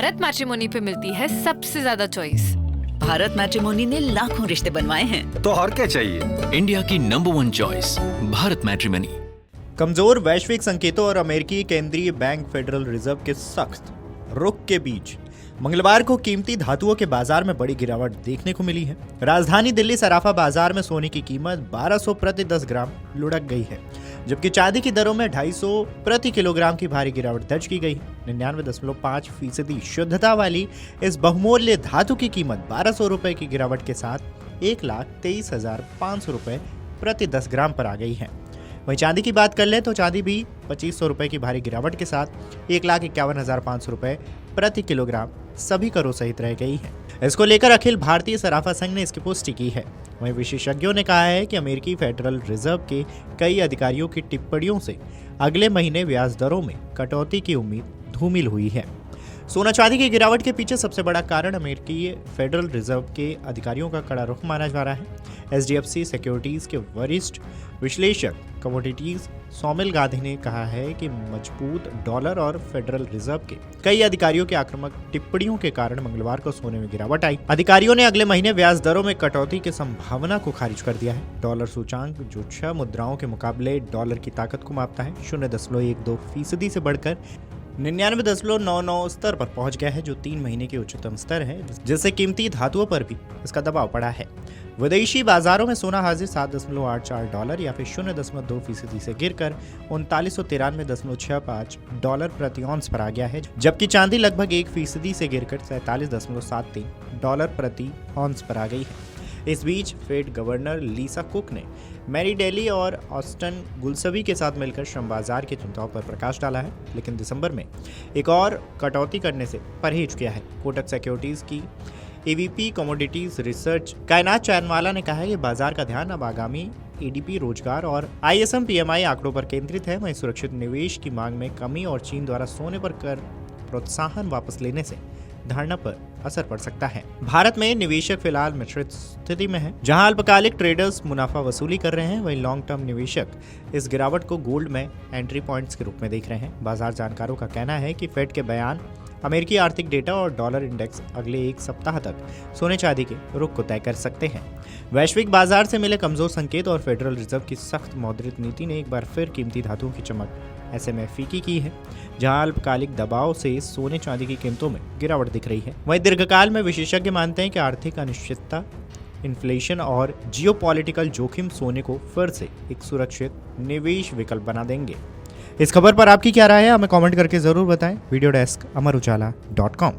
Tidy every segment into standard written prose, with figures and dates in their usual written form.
Bharat matrimony पे मिलती है सबसे ज्यादा चॉइस। भारत मैट्रिमोनी ने लाखों रिश्ते बनवाए हैं। तो और क्या चाहिए? इंडिया की नंबर 1 चॉइस भारत मैट्रिमोनी। कमजोर वैश्विक संकेतों और अमेरिकी केंद्रीय बैंक फेडरल रिजर्व के सख्त रुख के बीच मंगलवार को कीमती धातुओं के बाजार में बड़ी गिरावट देखने को मिली है। राजधानी दिल्ली सराफा बाजार में सोने की कीमत 1200 प्रति 10 ग्राम लुढ़क गई है, जबकि चांदी की दरों में 250 प्रति किलोग्राम की भारी गिरावट दर्ज की गई है। 99.5% शुद्धता वाली इस बहुमूल्य धातु की कीमत 1200 रुपए की गिरावट के साथ 1,23,500 रुपए प्रति 10 ग्राम पर आ गई है। वहीं चांदी की बात कर लें तो चांदी भी 2500 रुपए की भारी गिरावट के साथ 1,51,500 रुपए प्रति किलोग्राम सभी करों सहित रह गई है। इसको लेकर अखिल भारतीय सराफा संघ ने इसकी पुष्टि की है। वहीं विशेषज्ञों ने कहा है कि अमेरिकी फेडरल रिजर्व के कई अधिकारियों की टिप्पणियों से अगले महीने ब्याज दरों में कटौती की उम्मीद धूमिल हुई है। सोना चांदी की गिरावट के पीछे सबसे बड़ा कारण अमेरिकी फेडरल रिजर्व के अधिकारियों का कड़ा रुख माना जा रहा है। HDFC सिक्योरिटीज के वरिष्ठ विश्लेषक कमोडिटीज सौमिल गांधी ने कहा है कि मजबूत डॉलर और फेडरल रिजर्व के कई अधिकारियों के आक्रामक टिप्पणियों के कारण मंगलवार को सोने में गिरावट आई। अधिकारियों ने अगले महीने ब्याज दरों में कटौती की संभावना को खारिज कर दिया है। डॉलर सूचांक जो 6 मुद्राओं के मुकाबले डॉलर की ताकत को मापता है 0.12% से बढ़कर 99.99 स्तर पर पहुंच गया है, जो 3 महीने के उच्चतम स्तर है, जिससे कीमती धातुओं पर भी इसका दबाव पड़ा है। विदेशी बाजारों में सोना हाजिर $7.84 या फिर 0.2% से गिरकर 3993.65 डॉलर प्रति औंस पर आ गया है, जबकि चांदी लगभग 1% से गिरकर 47.73 डॉलर प्रति औंस पर आ गई है। इस बीच फेड गवर्नर लिसा कुक ने मैरी डेली और ऑस्टन गुलसबी के साथ मिलकर श्रम बाजार की चिंताओं पर प्रकाश डाला है, लेकिन दिसंबर में एक और कटौती करने से परहेज किया है। कोटक सिक्योरिटीज की AVP कमोडिटीज रिसर्च कायनात चैनवाला ने कहा है कि बाजार का ध्यान अब आगामी ADP रोजगार और ISM PMI आंकड़ों पर केंद्रित है। वहीं सुरक्षित निवेश की मांग में कमी और चीन द्वारा सोने पर कर प्रोत्साहन वापस लेने से धारणा पर असर पड़ सकता है। भारत में निवेशक फिलहाल मिश्रित स्थिति में है, जहां अल्पकालिक ट्रेडर्स मुनाफा वसूली कर रहे हैं, वहीं लॉन्ग टर्म निवेशक इस गिरावट को गोल्ड में एंट्री पॉइंट्स के रूप में देख रहे हैं। बाजार जानकारों का कहना है कि फेड के बयान, अमेरिकी आर्थिक डेटा और डॉलर इंडेक्स अगले एक सप्ताह तक सोने चांदी के रुख को तय कर सकते हैं। वैश्विक बाजार से मिले कमजोर संकेत और फेडरल रिजर्व की सख्त मौद्रिक नीति ने एक बार फिर कीमती धातुओं की चमक ऐसे में फीकी की है, जहां अल्पकालिक दबाव से सोने चांदी की कीमतों में गिरावट दिख रही है। वहीं दीर्घकाल में विशेषज्ञ मानते हैं कि आर्थिक अनिश्चितता, इन्फ्लेशन और जियोपॉलिटिकल जोखिम सोने को फिर से एक सुरक्षित निवेश विकल्प बना देंगे। इस खबर पर आपकी क्या राय है, हमें कमेंट करके जरूर बताएं। Video desk amarujala.com।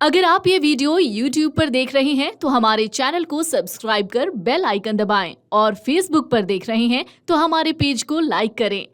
अगर आप ये वीडियो YouTube पर देख रहे हैं तो हमारे चैनल को सब्सक्राइब कर बेल आइकन दबाएं, और Facebook पर देख रहे हैं तो हमारे पेज को लाइक करें।